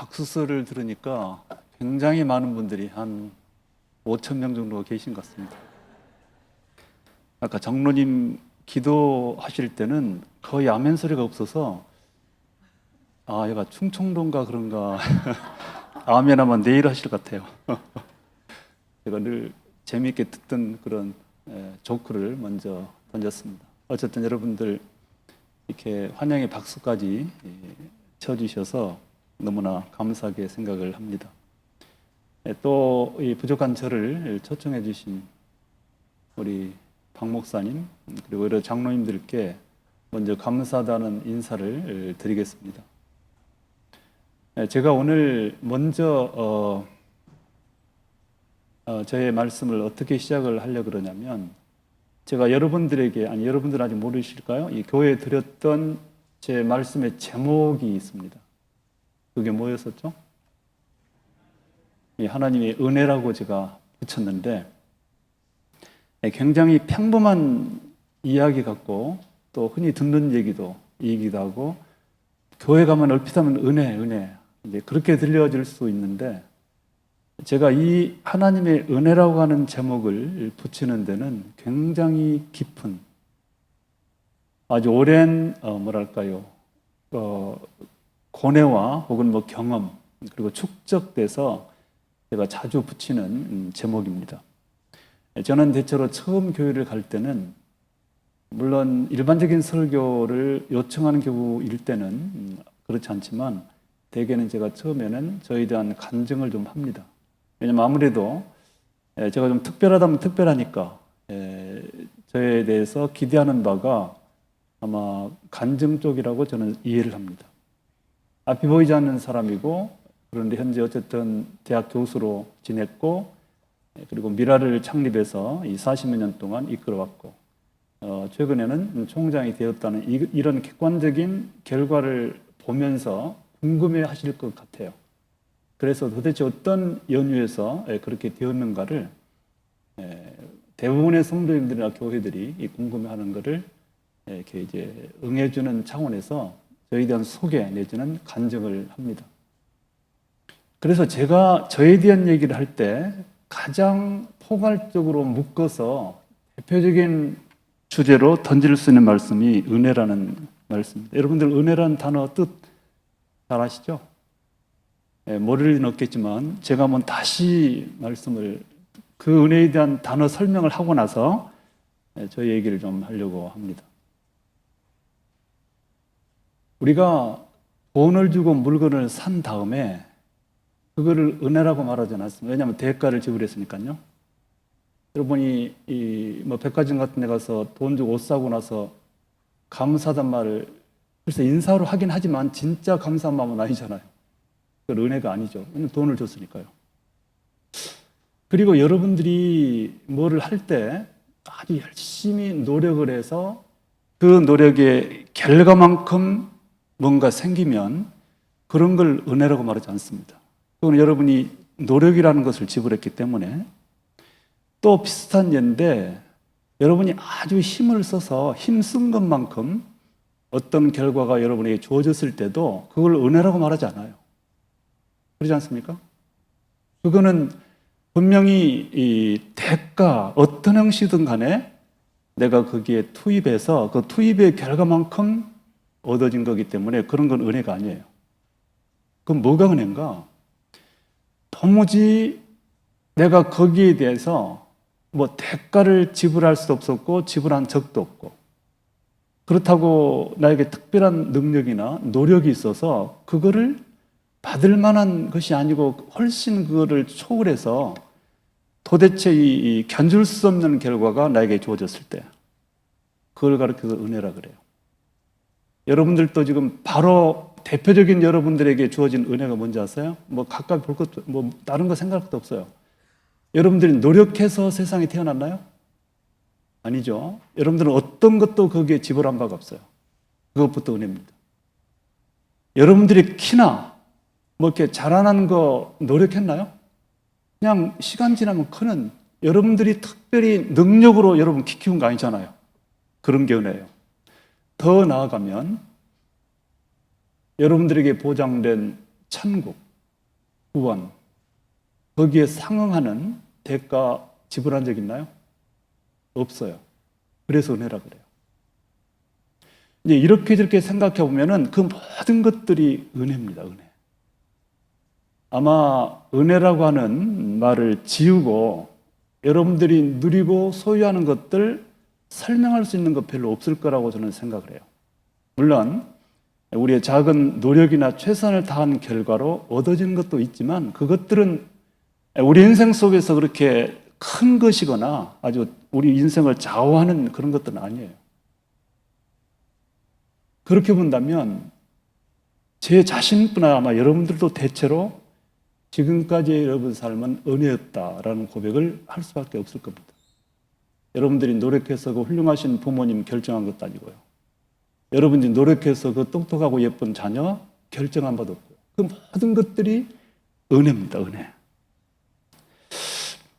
박수소리를 들으니까 굉장히 많은 분들이 한 5천 명 정도 계신 것 같습니다. 아까 장로님 기도하실 때는 거의 아멘 소리가 없어서 얘가 충청도인가 그런가 아멘 하면 내일 하실 것 같아요. 제가 늘 재미있게 듣던 그런 조크를 먼저 던졌습니다. 어쨌든 여러분들 이렇게 환영의 박수까지 쳐주셔서 너무나 감사하게 생각을 합니다. 또 이 부족한 저를 초청해 주신 우리 박 목사님 그리고 여러 장로님들께 먼저 감사하다는 인사를 드리겠습니다. 제가 오늘 먼저 저의 말씀을 어떻게 시작을 하려고 그러냐면, 제가 여러분들에게, 여러분들 아직 모르실까요? 이 교회에 드렸던 제 말씀의 제목이 있습니다. 그게 뭐였었죠? 하나님의 은혜라고 제가 붙였는데, 굉장히 평범한 이야기 같고 또 흔히 듣는 얘기기도 하고, 교회 가면 얼핏 하면 은혜 이제 그렇게 들려질 수 있는데, 제가 이 하나님의 은혜라고 하는 제목을 붙이는 데는 굉장히 깊은, 아주 오랜 고뇌와 혹은 경험 그리고 축적돼서 제가 자주 붙이는 제목입니다. 저는 대체로 처음 교회를 갈 때는, 물론 일반적인 설교를 요청하는 경우일 때는 그렇지 않지만, 대개는 제가 처음에는 저에 대한 간증을 좀 합니다. 왜냐면 아무래도 제가 좀 특별하다면 특별하니까 저에 대해서 기대하는 바가 아마 간증 쪽이라고 저는 이해를 합니다. 앞이 보이지 않는 사람이고, 그런데 현재 어쨌든 대학 교수로 지냈고, 그리고 미라를 창립해서 이 40여 년 동안 이끌어왔고, 최근에는 총장이 되었다는 이런 객관적인 결과를 보면서 궁금해 하실 것 같아요. 그래서 도대체 어떤 연유에서 그렇게 되었는가를 대부분의 성도님들이나 교회들이 궁금해하는 것을 이렇게 이제 응해주는 차원에서 저에 대한 소개 내지는 간증을 합니다. 그래서 제가 저에 대한 얘기를 할 때 가장 포괄적으로 묶어서 대표적인 주제로 던질 수 있는 말씀이 은혜라는 말씀입니다. 여러분들 은혜라는 단어 뜻 잘 아시죠? 모를 리는 없겠지만 제가 한번 다시 그 은혜에 대한 단어 설명을 하고 나서 저희 얘기를 좀 하려고 합니다. 우리가 돈을 주고 물건을 산 다음에 그거를 은혜라고 말하지 않습니다. 왜냐하면 대가를 지불했으니까요. 여러분이 백화점 같은 데 가서 돈 주고 옷 사고 나서 감사하단 말을 글쎄 인사로 하긴 하지만 진짜 감사한 마음은 아니잖아요. 그건 은혜가 아니죠. 왜냐하면 돈을 줬으니까요. 그리고 여러분들이 뭐를 할 때 아주 열심히 노력을 해서 그 노력의 결과만큼 뭔가 생기면 그런 걸 은혜라고 말하지 않습니다. 그건 여러분이 노력이라는 것을 지불했기 때문에. 또 비슷한 예인데, 여러분이 아주 힘을 써서 힘쓴 것만큼 어떤 결과가 여러분에게 주어졌을 때도 그걸 은혜라고 말하지 않아요. 그렇지 않습니까? 그거는 분명히 이 대가, 어떤 형식이든 간에 내가 거기에 투입해서 그 투입의 결과만큼 얻어진 거기 때문에 그런 건 은혜가 아니에요. 그럼 뭐가 은혜인가? 도무지 내가 거기에 대해서 대가를 지불할 수도 없었고 지불한 적도 없고, 그렇다고 나에게 특별한 능력이나 노력이 있어서 그거를 받을 만한 것이 아니고 훨씬 그거를 초월해서 도대체 이 견줄 수 없는 결과가 나에게 주어졌을 때, 그걸 가리켜서 은혜라 그래요. 여러분들도 지금 바로 대표적인 여러분들에게 주어진 은혜가 뭔지 아세요? 가까이 볼 것도 다른 거 생각할 것도 없어요. 여러분들이 노력해서 세상에 태어났나요? 아니죠. 여러분들은 어떤 것도 거기에 지불한 바가 없어요. 그것부터 은혜입니다. 여러분들이 키나 이렇게 자라나는 거 노력했나요? 그냥 시간 지나면 크는, 여러분들이 특별히 능력으로 여러분 키 키운 거 아니잖아요. 그런 게 은혜예요. 더 나아가면 여러분들에게 보장된 천국, 구원, 거기에 상응하는 대가 지불한 적 있나요? 없어요. 그래서 은혜라 그래요. 이제 이렇게 저렇게 생각해 보면은 그 모든 것들이 은혜입니다. 은혜. 아마 은혜라고 하는 말을 지우고 여러분들이 누리고 소유하는 것들 설명할 수 있는 것 별로 없을 거라고 저는 생각을 해요. 물론 우리의 작은 노력이나 최선을 다한 결과로 얻어지는 것도 있지만 그것들은 우리 인생 속에서 그렇게 큰 것이거나 아주 우리 인생을 좌우하는 그런 것들은 아니에요. 그렇게 본다면 제 자신뿐 아마 여러분들도 대체로 지금까지의 여러분 삶은 은혜였다라는 고백을 할 수밖에 없을 겁니다. 여러분들이 노력해서 그 훌륭하신 부모님 결정한 것도 아니고요. 여러분들이 노력해서 그 똑똑하고 예쁜 자녀 결정한 바도 없고요. 그 모든 것들이 은혜입니다. 은혜.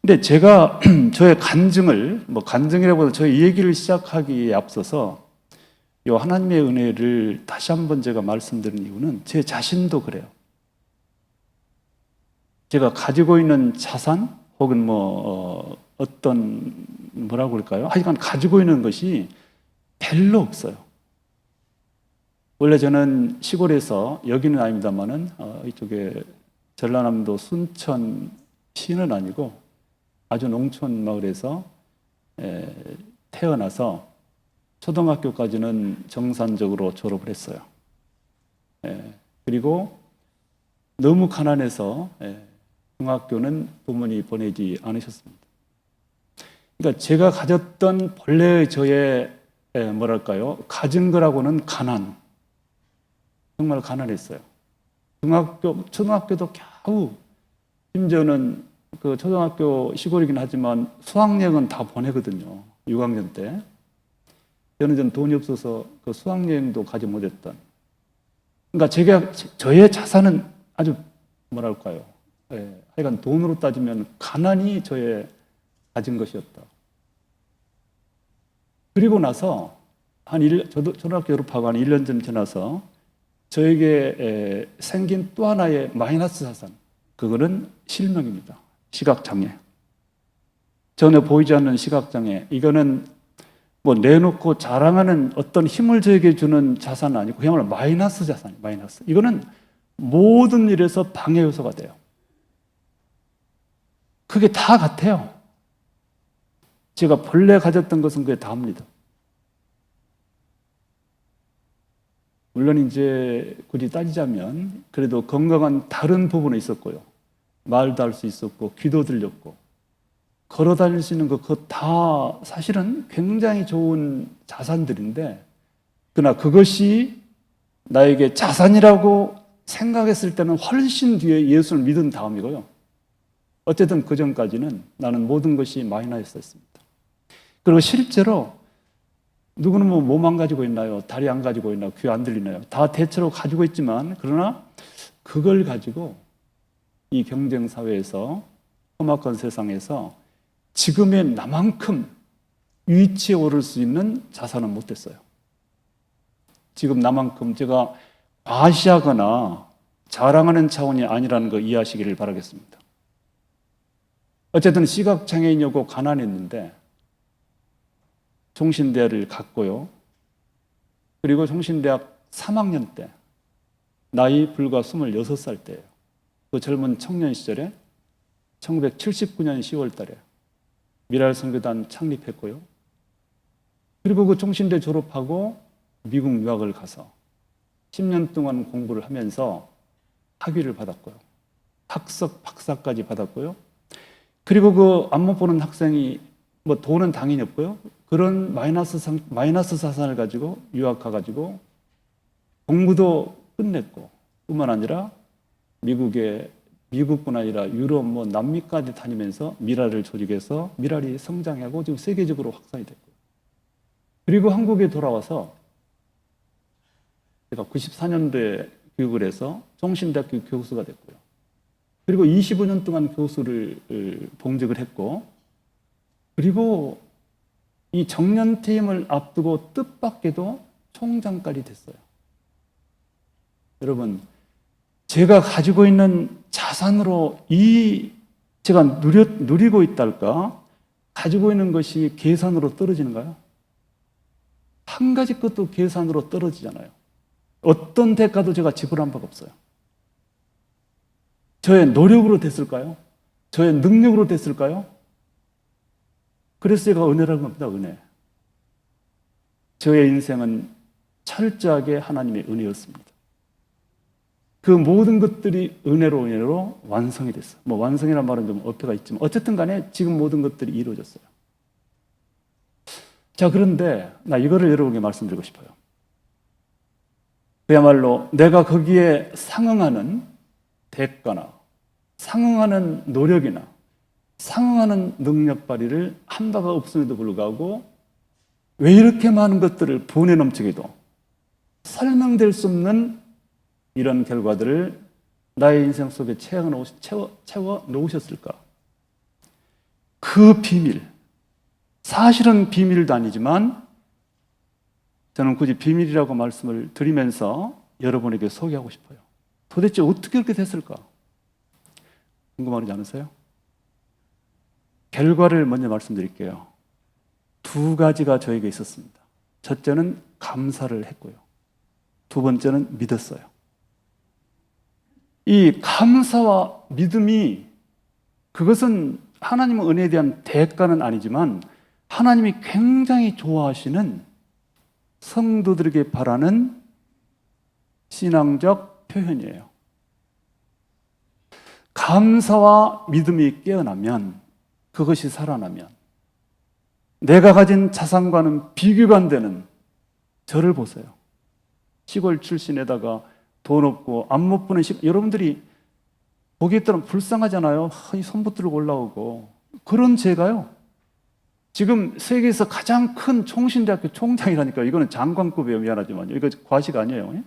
근데 제가 저의 간증을, 간증이라고 해서 저의 얘기를 시작하기에 앞서서 이 하나님의 은혜를 다시 한번 제가 말씀드린 이유는 제 자신도 그래요. 제가 가지고 있는 자산 혹은 어떤 뭐라고 그럴까요? 하여간 가지고 있는 것이 별로 없어요. 원래 저는 시골에서 여기는 아닙니다만은 이쪽에 전라남도 순천 시는 아니고 아주 농촌 마을에서 태어나서 초등학교까지는 정상적으로 졸업을 했어요. 그리고 너무 가난해서 중학교는 부모님이 보내지 않으셨습니다. 그러니까 제가 가졌던 본래의 저의 가진 거라고는 가난. 정말 가난했어요. 초등학교도 겨우, 심지어는 그 초등학교 시골이긴 하지만 수학여행은 다 보내거든요. 6학년 때. 저는 좀 돈이 없어서 그 수학여행도 가지 못했던. 그러니까 저의 자산은 아주 하여간 돈으로 따지면 가난이 저의 가진 것이었다. 그리고 나서 저도 초등학교 졸업하고 한 1년 좀 지나서 저에게 생긴 또 하나의 마이너스 자산, 그거는 실명입니다. 시각장애. 전혀 보이지 않는 시각장애. 이거는 내놓고 자랑하는 어떤 힘을 저에게 주는 자산은 아니고 그야말로 마이너스 자산이에요. 마이너스. 이거는 모든 일에서 방해 요소가 돼요. 그게 다 같아요. 제가 본래 가졌던 것은 그게 다입니다. 물론 이제 굳이 따지자면 그래도 건강한 다른 부분은 있었고요. 말도 할 수 있었고 귀도 들렸고 걸어 다닐 수 있는 것 그거 다 사실은 굉장히 좋은 자산들인데 그러나 그것이 나에게 자산이라고 생각했을 때는 훨씬 뒤에 예수를 믿은 다음이고요. 어쨌든 그 전까지는 나는 모든 것이 마이너스였습니다. 그리고 실제로 누구는 몸 안 가지고 있나요? 다리 안 가지고 있나요? 귀 안 들리나요? 다 대체로 가지고 있지만 그러나 그걸 가지고 이 경쟁 사회에서 험악한 세상에서 지금의 나만큼 위치에 오를 수 있는 자산은 못 됐어요. 지금 나만큼 제가 과시하거나 자랑하는 차원이 아니라는 거 이해하시기를 바라겠습니다. 어쨌든 시각장애인이었고 가난했는데 종신대를 갔고요. 그리고 종신대학 3학년 때 나이 불과 26살 때예요. 그 젊은 청년 시절에 1979년 10월 달에 미랄선교단 창립했고요. 그리고 그 종신대 졸업하고 미국 유학을 가서 10년 동안 공부를 하면서 학위를 받았고요. 학석 박사까지 받았고요. 그리고 그 안 못 보는 학생이 돈은 당연히 없고요. 그런 마이너스 자산을 가지고 유학 가가지고 공부도 끝냈고 뿐만 아니라 미국뿐 아니라 유럽 남미까지 다니면서 미랄을 조직해서 미랄이 성장하고 지금 세계적으로 확산이 됐고요. 그리고 한국에 돌아와서 제가 94년도에 교육을 해서 종신대학교 교수가 됐고요. 그리고 25년 동안 교수를 봉직을 했고 그리고 이 정년퇴임을 앞두고 뜻밖에도 총장까지 됐어요. 여러분, 제가 가지고 있는 자산으로 제가 누리고 있달까? 가지고 있는 것이 계산으로 떨어지는가요? 한 가지 것도 계산으로 떨어지잖아요. 어떤 대가도 제가 지불한 바가 없어요. 저의 노력으로 됐을까요? 저의 능력으로 됐을까요? 그래서 제가 은혜라는 겁니다, 은혜. 저의 인생은 철저하게 하나님의 은혜였습니다. 그 모든 것들이 은혜로 완성이 됐어요. 뭐 완성이라는 말은 좀 어폐가 있지만 어쨌든 간에 지금 모든 것들이 이루어졌어요. 자, 그런데 나 이거를 여러분에게 말씀드리고 싶어요. 그야말로 내가 거기에 상응하는 대가나 상응하는 노력이나 상응하는 능력 발휘를 한 바가 없음에도 불구하고 왜 이렇게 많은 것들을 분에 넘치게도 설명될 수 없는 이런 결과들을 나의 인생 속에 채워 놓으셨을까? 그 비밀, 사실은 비밀도 아니지만 저는 굳이 비밀이라고 말씀을 드리면서 여러분에게 소개하고 싶어요. 도대체 어떻게 그렇게 됐을까? 궁금하지 않으세요? 결과를 먼저 말씀드릴게요. 두 가지가 저에게 있었습니다. 첫째는 감사를 했고요. 두 번째는 믿었어요. 이 감사와 믿음이 그것은 하나님의 은혜에 대한 대가는 아니지만 하나님이 굉장히 좋아하시는 성도들에게 바라는 신앙적 표현이에요. 감사와 믿음이 깨어나면, 그것이 살아나면 내가 가진 자산과는 비교가 안 되는 저를 보세요. 시골 출신에다가 돈 없고 안 못 부는 여러분들이 보기에 따르면 불쌍하잖아요. 이 손붙들고 올라오고. 그런 제가요, 지금 세계에서 가장 큰 총신대학교 총장이라니까. 이거는 장관급이에요. 미안하지만요. 이거 과식 아니에요.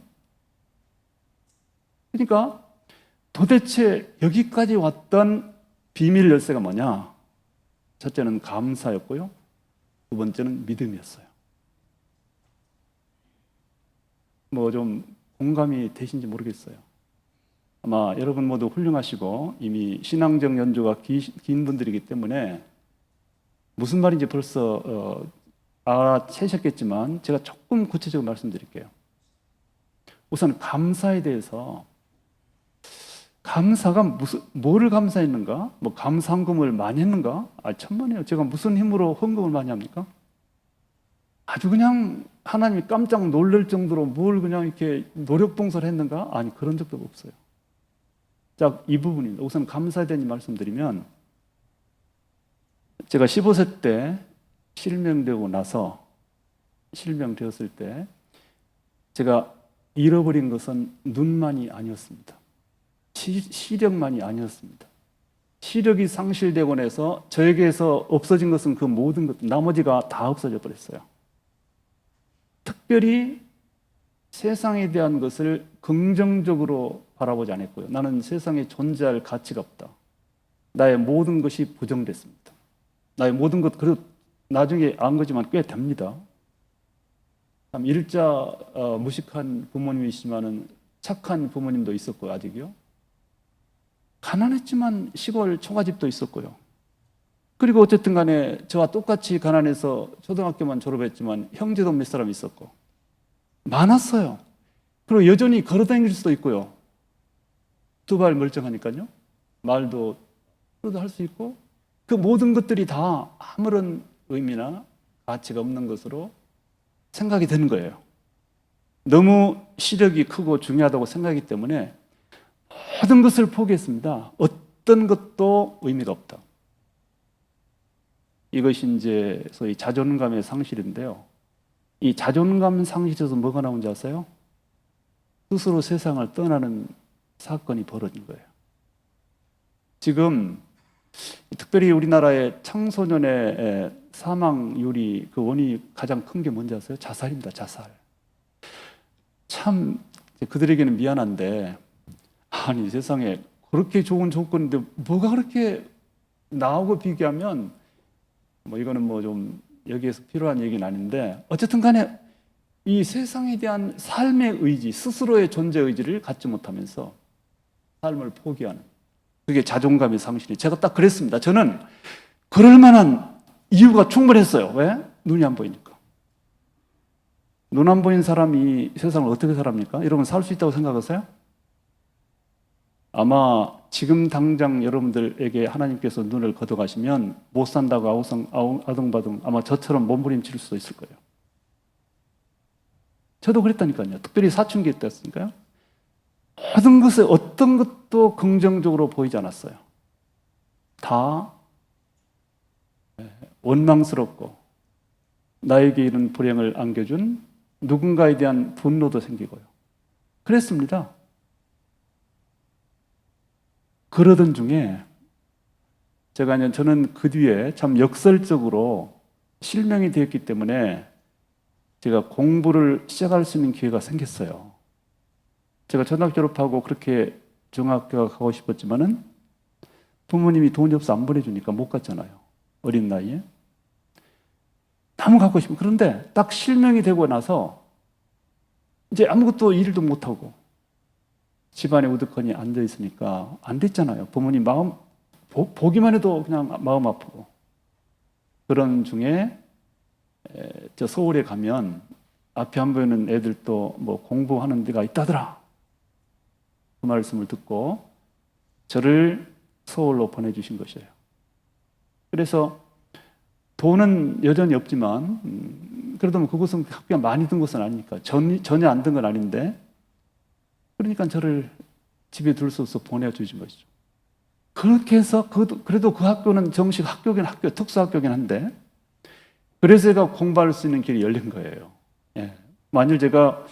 그러니까 도대체 여기까지 왔던 비밀 열쇠가 뭐냐? 첫째는 감사였고요. 두 번째는 믿음이었어요. 뭐 좀 공감이 되신지 모르겠어요. 아마 여러분 모두 훌륭하시고 이미 신앙적 연조가 긴 분들이기 때문에 무슨 말인지 벌써 알아채셨겠지만 제가 조금 구체적으로 말씀드릴게요. 우선 감사에 대해서, 감사가 뭐를 감사했는가? 뭐 감사헌금을 많이 했는가? 천만에요. 제가 무슨 힘으로 헌금을 많이 합니까? 아주 그냥 하나님이 깜짝 놀랄 정도로 뭘 그냥 이렇게 노력봉사를 했는가? 아니, 그런 적도 없어요. 자, 이 부분입니다. 우선 감사에 대한 말씀드리면, 제가 15세 때 실명되고 나서, 실명되었을 때 제가 잃어버린 것은 눈만이 아니었습니다. 시력만이 아니었습니다. 시력이 상실되고 나서 저에게서 없어진 것은 그 모든 것, 나머지가 다 없어져 버렸어요. 특별히 세상에 대한 것을 긍정적으로 바라보지 않았고요. 나는 세상에 존재할 가치가 없다. 나의 모든 것이 부정됐습니다. 나의 모든 것, 그리고 나중에 안 거지만 꽤 됩니다. 참 일자 무식한 부모님이시지만은 착한 부모님도 있었고요, 아직요. 가난했지만 시골 초가집도 있었고요. 그리고 어쨌든 간에 저와 똑같이 가난해서 초등학교만 졸업했지만 형제도 몇 사람 있었고 많았어요. 그리고 여전히 걸어다닐 수도 있고요. 두 발 멀쩡하니까요. 말도 할 수 있고, 그 모든 것들이 다 아무런 의미나 가치가 없는 것으로 생각이 되는 거예요. 너무 시력이 크고 중요하다고 생각하기 때문에 모든 것을 포기했습니다. 어떤 것도 의미가 없다. 이것이 이제 소위 자존감의 상실인데요. 이 자존감 상실에서 뭐가 나온지 아세요? 스스로 세상을 떠나는 사건이 벌어진 거예요. 지금 특별히 우리나라의 청소년의 사망률이 그 원인이 가장 큰 게 뭔지 아세요? 자살입니다. 자살. 참 그들에게는 미안한데, 아니 세상에 그렇게 좋은 조건인데 뭐가 그렇게 나하고 비교하면, 뭐 이거는 뭐 좀 여기에서 필요한 얘기는 아닌데, 어쨌든 간에 이 세상에 대한 삶의 의지, 스스로의 존재 의지를 갖지 못하면서 삶을 포기하는, 그게 자존감의 상실이. 제가 딱 그랬습니다. 저는 그럴 만한 이유가 충분했어요. 왜? 눈이 안 보이니까. 눈 안 보인 사람이 세상을 어떻게 살합니까? 여러분 살 수 있다고 생각하세요? 아마 지금 당장 여러분들에게 하나님께서 눈을 걷어가시면 못 산다고 아둥바둥 아마 저처럼 몸부림칠 수도 있을 거예요. 저도 그랬다니까요. 특별히 사춘기 때였으니까요. 모든 것에 어떤 것도 긍정적으로 보이지 않았어요. 다 원망스럽고 나에게 이런 불행을 안겨준 누군가에 대한 분노도 생기고요. 그랬습니다. 그러던 중에 저는 그 뒤에 참 역설적으로 실명이 되었기 때문에 제가 공부를 시작할 수 있는 기회가 생겼어요. 제가 초등학교 졸업하고 그렇게 중학교 가고 싶었지만은 부모님이 돈이 없어 안 보내주니까 못 갔잖아요. 어린 나이에. 너무 가고 싶은. 그런데 딱 실명이 되고 나서 이제 아무것도 일도 못하고 집안에 우두커니 앉아 있으니까 안 됐잖아요. 부모님 마음 보기만 해도 그냥 마음 아프고. 그런 중에 저 서울에 가면 앞에 안 보이는 애들도 뭐 공부하는 데가 있다더라. 그 말씀을 듣고 저를 서울로 보내주신 것이에요. 그래서 돈은 여전히 없지만 그래도 뭐 그곳은 학비가 많이 든 것은 아니니까 전혀 안 든 건 아닌데 그러니까 저를 집에 둘 수 없어 보내주신 것이죠. 그렇게 해서 그래도 그 학교는 정식 학교긴 학교, 특수학교긴 한데 그래서 제가 공부할 수 있는 길이 열린 거예요. 예. 만일 제가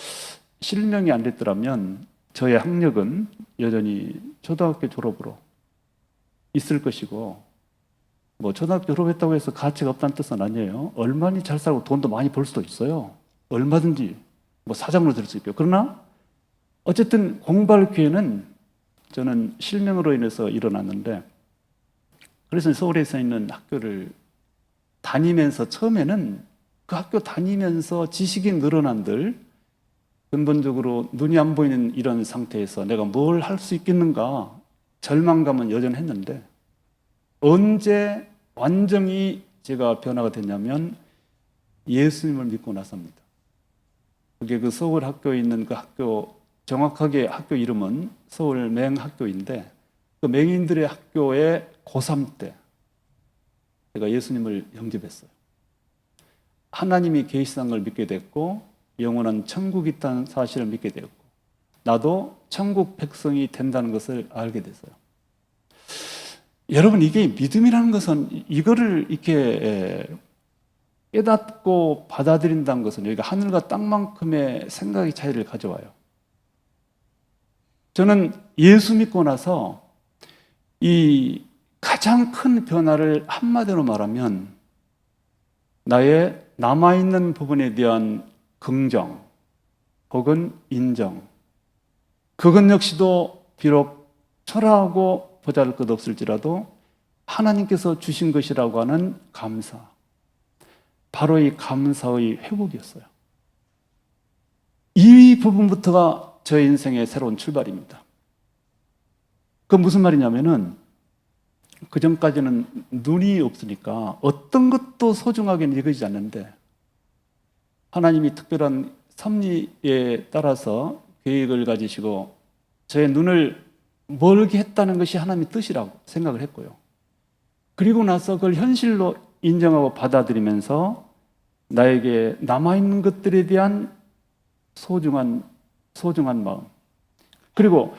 실명이 안 됐더라면 저의 학력은 여전히 초등학교 졸업으로 있을 것이고 뭐 초등학교 졸업했다고 해서 가치가 없다는 뜻은 아니에요. 얼마나 잘 살고 돈도 많이 벌 수도 있어요. 얼마든지 뭐 사장으로 될 수 있고요. 그러나 어쨌든 공부할 기회는 저는 실명으로 인해서 일어났는데 그래서 서울에서 있는 학교를 다니면서 처음에는 그 학교 다니면서 지식이 늘어난들 근본적으로 눈이 안 보이는 이런 상태에서 내가 뭘 할 수 있겠는가 절망감은 여전했는데 언제 완전히 제가 변화가 됐냐면 예수님을 믿고 나서입니다. 그게 그 서울 학교에 있는 그 학교 정확하게 학교 이름은 서울 맹학교인데 그 맹인들의 학교의 고3 때 제가 예수님을 영접했어요. 하나님이 계시다는 걸 믿게 됐고 영원한 천국이 있다는 사실을 믿게 되었고 나도 천국 백성이 된다는 것을 알게 됐어요. 여러분 이게 믿음이라는 것은 이거를 이렇게 깨닫고 받아들인다는 것은 여기가 하늘과 땅만큼의 생각의 차이를 가져와요. 저는 예수 믿고 나서 이 가장 큰 변화를 한마디로 말하면 나의 남아있는 부분에 대한 긍정 혹은 인정 그것 역시도 비록 초라하고 보잘것없을지라도 하나님께서 주신 것이라고 하는 감사 바로 이 감사의 회복이었어요. 이 부분부터가 저의 인생의 새로운 출발입니다. 그건 무슨 말이냐면은 그 전까지는 눈이 없으니까 어떤 것도 소중하게 여기지 않는데 하나님이 특별한 섭리에 따라서 계획을 가지시고 저의 눈을 멀게 했다는 것이 하나님의 뜻이라고 생각을 했고요. 그리고 나서 그걸 현실로 인정하고 받아들이면서 나에게 남아있는 것들에 대한 소중한 마음. 그리고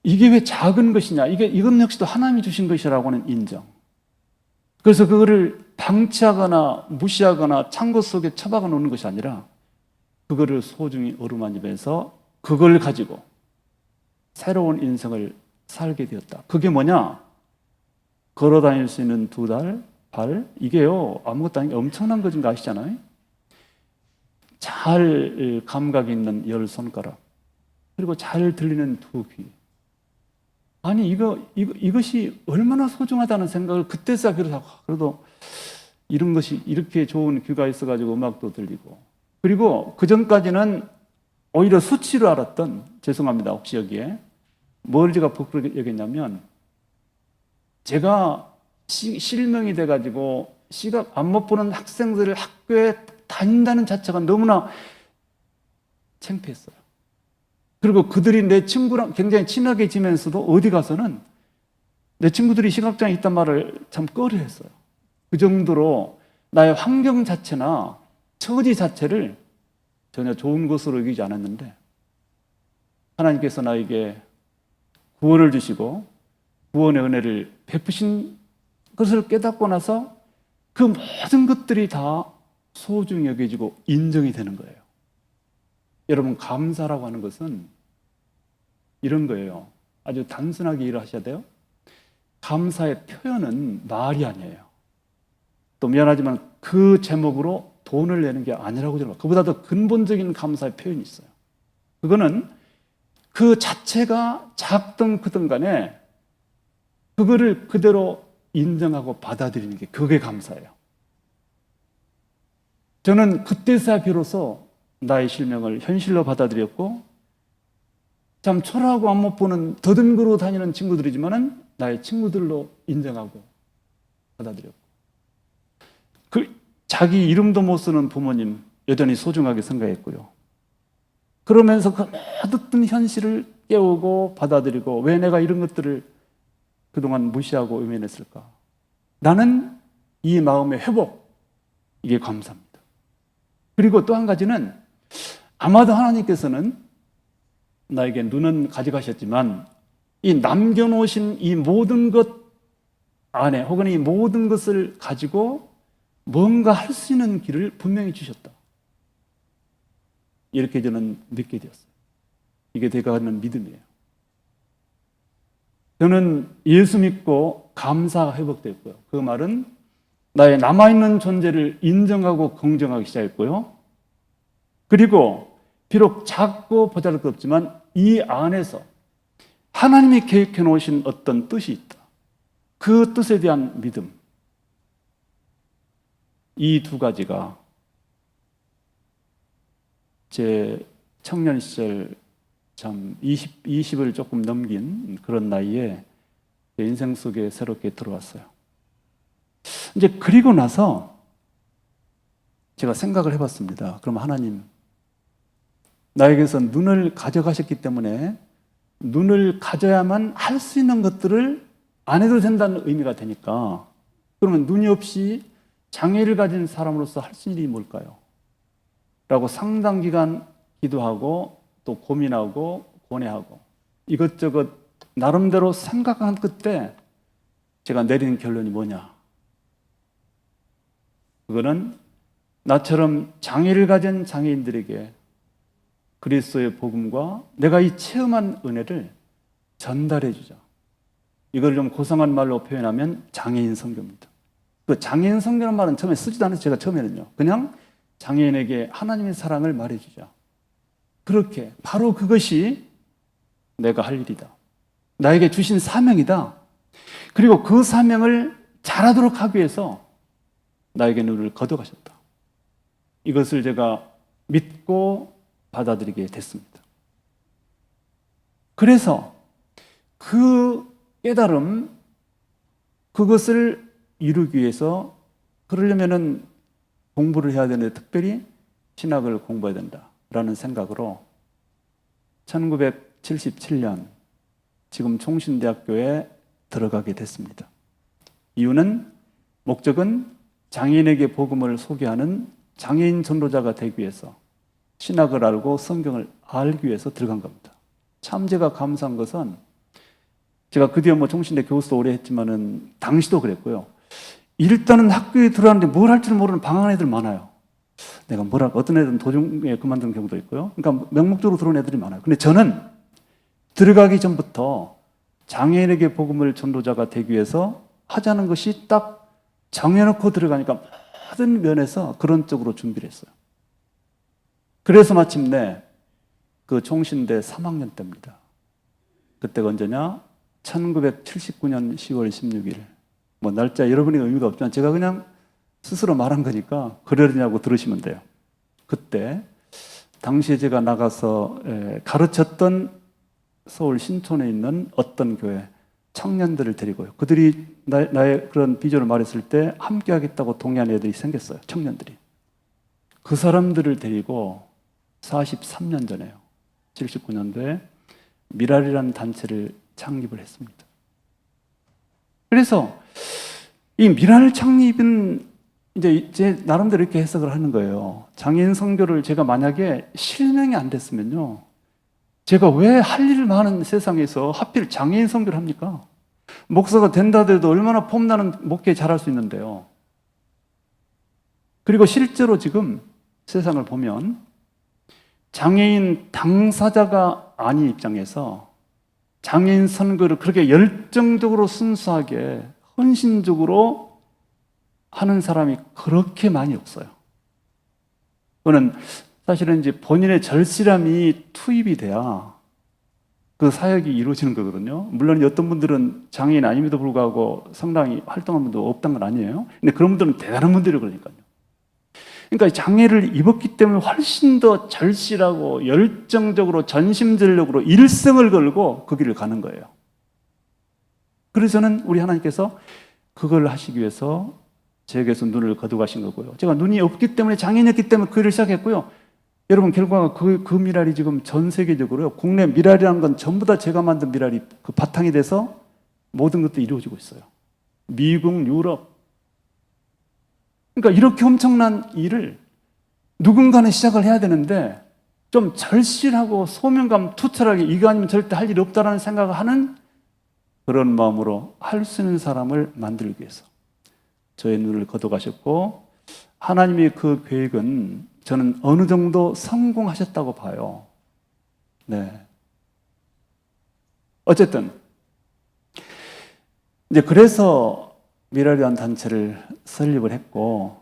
이게 왜 작은 것이냐? 이건 역시도 하나님이 주신 것이라고 하는 인정. 그래서 그거를 방치하거나 무시하거나 창고 속에 처박아 놓는 것이 아니라 그거를 소중히 어루만지면서 그걸 가지고 새로운 인생을 살게 되었다. 그게 뭐냐? 걸어 다닐 수 있는 2발, 이게요, 아무것도 아닌 엄청난 것인 거 아시잖아요? 잘 감각이 있는 10손가락, 그리고 잘 들리는 2귀. 아니, 이것이 얼마나 소중하다는 생각을 그때서 그래도 이런 것이 이렇게 좋은 귀가 있어가지고 음악도 들리고. 그리고 그 전까지는 오히려 수치로 알았던, 죄송합니다, 혹시 여기에 뭘 제가 부끄럽게 여겼냐면, 제가 실명이 돼가지고 시각 안 못 보는 학생들을 학교에 다닌다는 자체가 너무나 창피했어요. 그리고 그들이 내 친구랑 굉장히 친하게 지면서도 어디 가서는 내 친구들이 시각장애 있단 말을 참 꺼려했어요. 그 정도로 나의 환경 자체나 처지 자체를 전혀 좋은 것으로 여기지 않았는데, 하나님께서 나에게 구원을 주시고 구원의 은혜를 베푸신 것을 깨닫고 나서 그 모든 것들이 다 소중히 여겨지고 인정이 되는 거예요. 여러분, 감사라고 하는 것은 이런 거예요. 아주 단순하게 일을 하셔야 돼요. 감사의 표현은 말이 아니에요. 또 미안하지만 그 제목으로 돈을 내는 게 아니라고 저는, 그보다 더 근본적인 감사의 표현이 있어요. 그거는 그 자체가 작든 크든 간에 그거를 그대로 인정하고 받아들이는 게, 그게 감사예요. 저는 그때서야 비로소 나의 실명을 현실로 받아들였고, 참 초라하고 안 못 보는 더듬그로 다니는 친구들이지만은 나의 친구들로 인정하고 받아들였고, 자기 이름도 못 쓰는 부모님 여전히 소중하게 생각했고요. 그러면서 그 모든 현실을 깨우고 받아들이고, 왜 내가 이런 것들을 그동안 무시하고 외면했을까? 나는 이 마음의 회복, 이게 감사합니다. 그리고 또 한 가지는, 아마도 하나님께서는 나에게 눈은 가져가셨지만 이 남겨놓으신 이 모든 것 안에, 혹은 이 모든 것을 가지고 뭔가 할 수 있는 길을 분명히 주셨다, 이렇게 저는 믿게 되었어요. 이게 제가 갖는 믿음이에요. 저는 예수 믿고 감사가 회복됐고요. 그 말은 나의 남아있는 존재를 인정하고 긍정하기 시작했고요. 그리고 비록 작고 보잘것없지만 이 안에서 하나님이 계획해 놓으신 어떤 뜻이 있다, 그 뜻에 대한 믿음, 이 두 가지가 제 청년 시절, 참 20을 조금 넘긴 그런 나이에 제 인생 속에 새롭게 들어왔어요. 이제 그리고 나서 제가 생각을 해봤습니다. 그럼 하나님, 나에게서 눈을 가져가셨기 때문에 눈을 가져야만 할 수 있는 것들을 안 해도 된다는 의미가 되니까, 그러면 눈이 없이 장애를 가진 사람으로서 할 수 있는 일이 뭘까요? 라고 상당 기간 기도하고 또 고민하고 고뇌하고 이것저것 나름대로 생각한 끝에 제가 내린 결론이 뭐냐? 그거는 나처럼 장애를 가진 장애인들에게 그리스도의 복음과 내가 이 체험한 은혜를 전달해 주자. 이걸 좀 고상한 말로 표현하면 장애인 선교입니다. 그 장애인 선교라는 말은 처음에 쓰지도 않아서 제가 처음에는요, 그냥 장애인에게 하나님의 사랑을 말해주자. 그렇게 바로 그것이 내가 할 일이다, 나에게 주신 사명이다. 그리고 그 사명을 잘하도록 하기 위해서 나에게 눈을 거둬가셨다. 이것을 제가 믿고 받아들이게 됐습니다. 그래서 그 깨달음, 그것을 이루기 위해서, 그러려면은 공부를 해야 되는데 특별히 신학을 공부해야 된다라는 생각으로 1977년 지금 총신대학교에 들어가게 됐습니다. 이유는, 목적은 장애인에게 복음을 소개하는 장애인 전도자가 되기 위해서, 신학을 알고 성경을 알기 위해서 들어간 겁니다. 참 제가 감사한 것은, 제가 그 뒤에 총신대 교수도 오래 했지만은 당시도 그랬고요. 일단은 학교에 들어왔는데 뭘 할지 모르는 방황한 애들 많아요. 내가 뭘 할까? 어떤 애들은 도중에 그만두는 경우도 있고요. 그러니까 명목적으로 들어온 애들이 많아요. 근데 저는 들어가기 전부터 장애인에게 복음을 전도자가 되기 위해서 하자는 것이 딱 정해놓고 들어가니까 모든 면에서 그런 쪽으로 준비를 했어요. 그래서 마침내 그 총신대 3학년 때입니다. 그때가 언제냐? 1979년 10월 16일. 뭐 날짜 여러분이 의미가 없지만 제가 그냥 스스로 말한 거니까 그러냐고 들으시면 돼요. 그때 당시에 제가 나가서 가르쳤던 서울 신촌에 있는 어떤 교회 청년들을 데리고요. 그들이 나의 그런 비전을 말했을 때 함께 하겠다고 동의한 애들이 생겼어요. 청년들이. 그 사람들을 데리고 43년 전에요. 79년도에 미랄이라는 단체를 창립을 했습니다. 그래서 이 미랄 창립은 이제 제 나름대로 이렇게 해석을 하는 거예요. 장애인 선교를 제가 만약에 실명이 안 됐으면요, 제가 왜 할 일 많은 세상에서 하필 장애인 선교를 합니까? 목사가 된다 하더라도 얼마나 폼나는 목회 잘할 수 있는데요. 그리고 실제로 지금 세상을 보면 장애인 당사자가 아닌 입장에서 장애인 선교를 그렇게 열정적으로 순수하게 헌신적으로 하는 사람이 그렇게 많이 없어요. 그거는 사실은 이제 본인의 절실함이 투입이 돼야 그 사역이 이루어지는 거거든요. 물론 어떤 분들은 장애인 아님에도 불구하고 상당히 활동한 분도 없다는 건 아니에요. 근데 그런 분들은 대단한 분들이 그러니까요. 그러니까 장애를 입었기 때문에 훨씬 더 절실하고 열정적으로 전심전력으로 일생을 걸고 그 길을 가는 거예요. 그래서 저는 우리 하나님께서 그걸 하시기 위해서 제게서 눈을 거두가신 거고요. 제가 눈이 없기 때문에 장애인이었기 때문에 그 일을 시작했고요. 여러분 결과가 그 미랄이 지금 전 세계적으로요. 국내 미랄이라는 건 전부 다 제가 만든 미랄이 그 바탕이 돼서 모든 것도 이루어지고 있어요. 미국, 유럽. 그러니까 이렇게 엄청난 일을 누군가는 시작을 해야 되는데 좀 절실하고 소명감 투철하게 이거 아니면 절대 할 일이 없다라는 생각을 하는 그런 마음으로 할 수 있는 사람을 만들기 위해서 저의 눈을 거둬가셨고, 하나님의 그 계획은 저는 어느 정도 성공하셨다고 봐요. 네. 어쨌든 이제 그래서 미랄이라는 단체를 설립을 했고,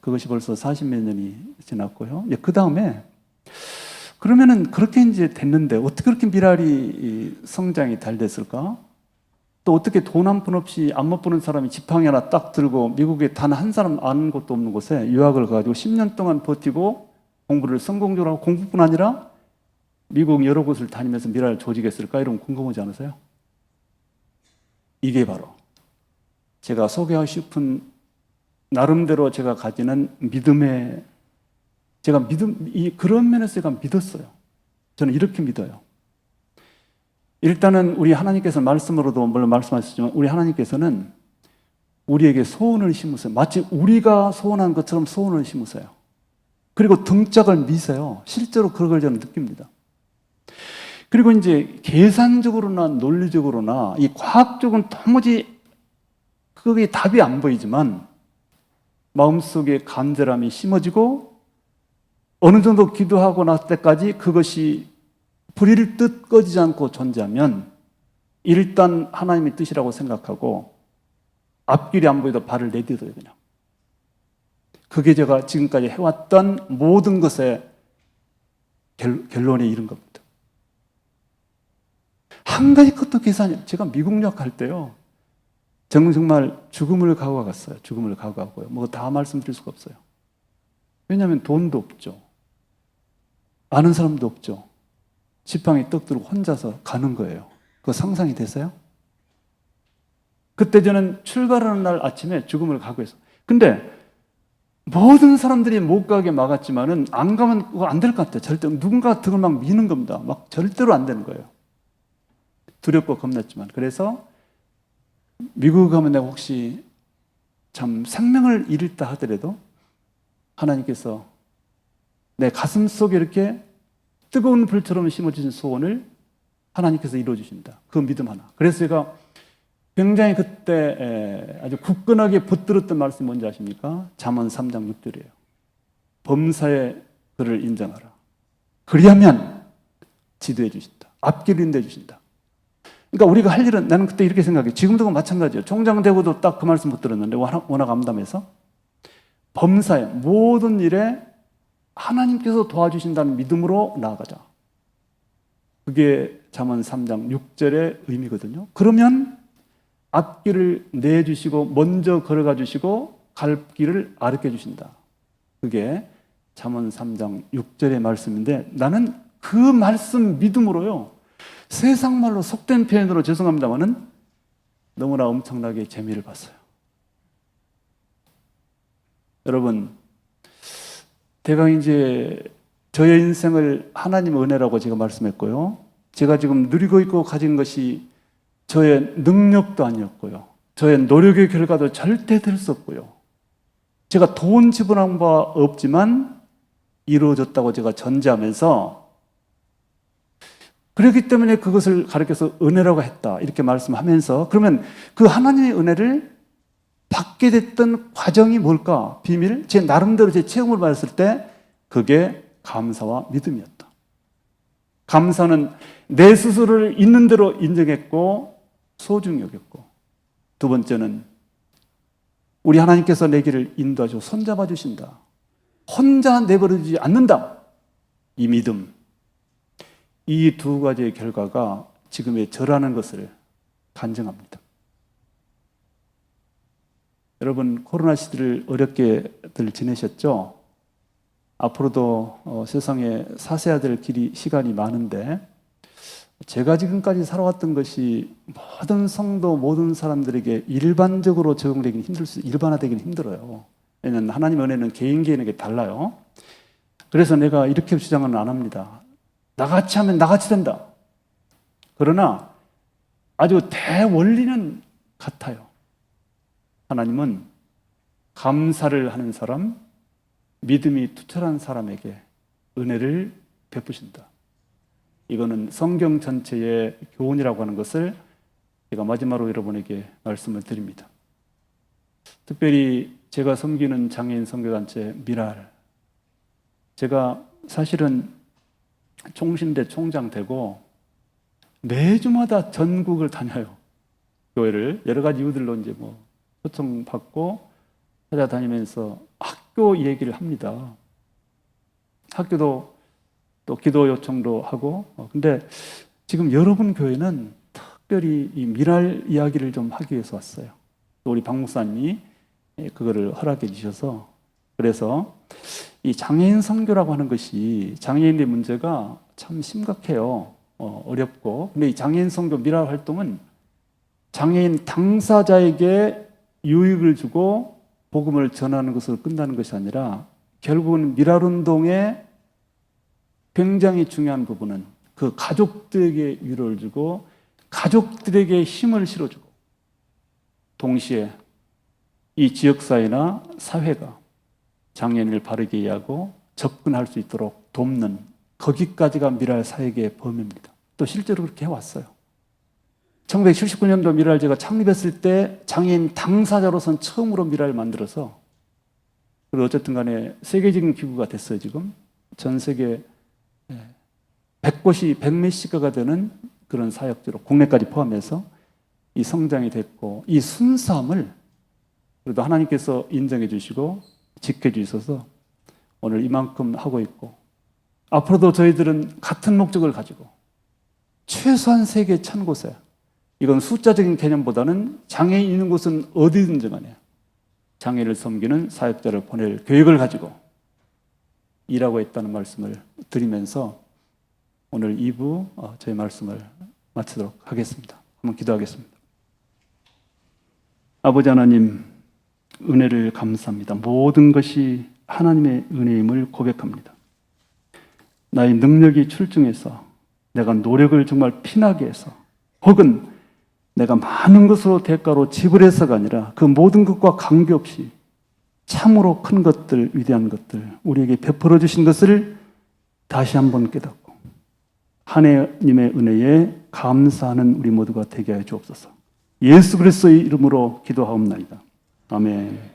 그것이 벌써 40몇 년이 지났고요. 그 다음에 그러면은 그렇게 이제 됐는데 어떻게 그렇게 미랄이 성장이 잘 됐을까? 또 어떻게 돈 한 푼 없이 안 못 보는 사람이 지팡이 하나 딱 들고 미국에 단 한 사람 아는 곳도 없는 곳에 유학을 가가지고 10년 동안 버티고 공부를 성공적으로 하고, 공부뿐 아니라 미국 여러 곳을 다니면서 미랄을 조직했을까? 이런 거 궁금하지 않으세요? 이게 바로 제가 소개하고 싶은 나름대로 제가 가지는 믿음의, 제가 그런 면에서 제가 믿었어요. 저는 이렇게 믿어요. 일단은 우리 하나님께서 말씀으로도 물론 말씀하셨지만 우리 하나님께서는 우리에게 소원을 심으세요. 마치 우리가 소원한 것처럼 소원을 심으세요. 그리고 등짝을 미세요. 실제로 그걸 저는 느낍니다. 그리고 이제 계산적으로나 논리적으로나 이 과학적으로는 도무지 그게 답이 안 보이지만 마음속에 간절함이 심어지고 어느 정도 기도하고 났을 때까지 그것이 불일 듯 꺼지지 않고 존재하면 일단 하나님의 뜻이라고 생각하고 앞길이 안 보여도 발을 내딛어요. 그냥 그게 제가 지금까지 해왔던 모든 것의 결론에 이른 겁니다. 한 가지 것도 계산이, 제가 미국 유학 할 때요, 정말 죽음을 각오하갔어요. 죽음을 각오하고요. 뭐 다 말씀드릴 수가 없어요. 왜냐하면 돈도 없죠. 아는 사람도 없죠. 지팡이 떡 들고 혼자서 가는 거예요. 그거 상상이 되세요? 그때 저는 출발하는 날 아침에 죽음을 각오했어요. 근데 모든 사람들이 못 가게 막았지만은 안 가면 그거 안 될 것 같아요. 절대 누군가 등을 막 미는 겁니다. 막 절대로 안 되는 거예요. 두렵고 겁났지만. 그래서 미국 가면 내가 혹시 참 생명을 잃었다 하더라도 하나님께서 내 가슴 속에 이렇게 뜨거운 불처럼 심어주신 소원을 하나님께서 이루어주신다. 그 믿음 하나. 그래서 제가 굉장히 그때 아주 굳건하게 붙들었던 말씀이 뭔지 아십니까? 잠언 3장 6절이에요. 범사의 그를 인정하라. 그리하면 지도해 주신다. 앞길을 인도해 주신다. 그러니까 우리가 할 일은, 나는 그때 이렇게 생각해요. 지금도 마찬가지예요. 총장 되고도 딱 그 말씀 못 들었는데 워낙 암담해서 범사의 모든 일에 하나님께서 도와주신다는 믿음으로 나아가자. 그게 잠언 3장 6절의 의미거든요. 그러면 앞길을 내주시고 먼저 걸어가 주시고 갈 길을 가르쳐 주신다. 그게 잠언 3장 6절의 말씀인데 나는 그 말씀 믿음으로요, 세상 말로 속된 표현으로 죄송합니다만은 너무나 엄청나게 재미를 봤어요. 여러분, 대강 이제 저의 인생을 하나님의 은혜라고 제가 말씀했고요. 제가 지금 누리고 있고 가진 것이 저의 능력도 아니었고요. 저의 노력의 결과도 절대 될 수 없고요. 제가 돈 지불한 바 없지만 이루어졌다고 제가 전제하면서 그렇기 때문에 그것을 가르쳐서 은혜라고 했다 이렇게 말씀하면서 그러면 그 하나님의 은혜를 받게 됐던 과정이 뭘까? 비밀? 제 나름대로 제 체험을 받았을 때 그게 감사와 믿음이었다. 감사는 내 스스로를 있는 대로 인정했고 소중히 여겼고, 두 번째는 우리 하나님께서 내 길을 인도하시고 손잡아 주신다. 혼자 내버려두지 않는다. 이 믿음. 이 두 가지의 결과가 지금의 저라는 것을 간증합니다. 여러분, 코로나 시대를 어렵게들 지내셨죠? 앞으로도 세상에 사셔야 될 길이 시간이 많은데 제가 지금까지 살아왔던 것이 모든 성도, 모든 사람들에게 일반적으로 적용되기는 일반화되기는 힘들어요. 왜냐하면 하나님의 은혜는 개인에게 달라요. 그래서 내가 이렇게 주장은 안 합니다. 나같이 하면 나같이 된다. 그러나 아주 대원리는 같아요. 하나님은 감사를 하는 사람, 믿음이 투철한 사람에게 은혜를 베푸신다. 이거는 성경 전체의 교훈이라고 하는 것을 제가 마지막으로 여러분에게 말씀을 드립니다. 특별히 제가 섬기는 장애인 선교단체 미랄, 제가 사실은 총신대 총장 되고 매주마다 전국을 다녀요. 교회를 여러 가지 이유들로 이제 초청받고 찾아다니면서 학교 얘기를 합니다. 학교도 또 기도 요청도 하고, 근데 지금 여러분 교회는 특별히 이 미랄 이야기를 좀 하기 위해서 왔어요. 또 우리 박 목사님이 그거를 허락해 주셔서, 그래서 이 장애인 선교라고 하는 것이 장애인의 문제가 참 심각해요. 어렵고. 근데 이 장애인 선교 미랄 활동은 장애인 당사자에게 유익을 주고 복음을 전하는 것으로 끝나는 것이 아니라 결국은 미랄 운동의 굉장히 중요한 부분은 그 가족들에게 위로를 주고 가족들에게 힘을 실어주고 동시에 이 지역사회나 사회가 장애인을 바르게 이해하고 접근할 수 있도록 돕는, 거기까지가 미랄 사역의 범위입니다. 또 실제로 그렇게 해왔어요. 1979년도 미랄 제가 창립했을 때 장애인 당사자로선 처음으로 미랄을 만들어서, 그리고 어쨌든 간에 세계적인 기구가 됐어요. 지금 전 세계 100곳이 100몇십 개가 되는 그런 사역지로 국내까지 포함해서 이 성장이 됐고, 이 순수함을 그래도 하나님께서 인정해 주시고 지켜주셔서 오늘 이만큼 하고 있고, 앞으로도 저희들은 같은 목적을 가지고 최소한 세계 1000곳에, 이건 숫자적인 개념보다는 장애인 있는 곳은 어디든지 간에 장애인을 섬기는 사역자를 보낼 계획을 가지고 일하고 있다는 말씀을 드리면서 오늘 2부 저희 말씀을 마치도록 하겠습니다. 한번 기도하겠습니다. 아버지 하나님, 은혜를 감사합니다. 모든 것이 하나님의 은혜임을 고백합니다. 나의 능력이 출중해서, 내가 노력을 정말 피나게 해서, 혹은 내가 많은 것으로 대가로 지불해서가 아니라 그 모든 것과 관계없이 참으로 큰 것들, 위대한 것들 우리에게 베풀어 주신 것을 다시 한번 깨닫고 하나님의 은혜에 감사하는 우리 모두가 되게 하여 주옵소서. 예수 그리스도의 이름으로 기도하옵나이다. 아멘.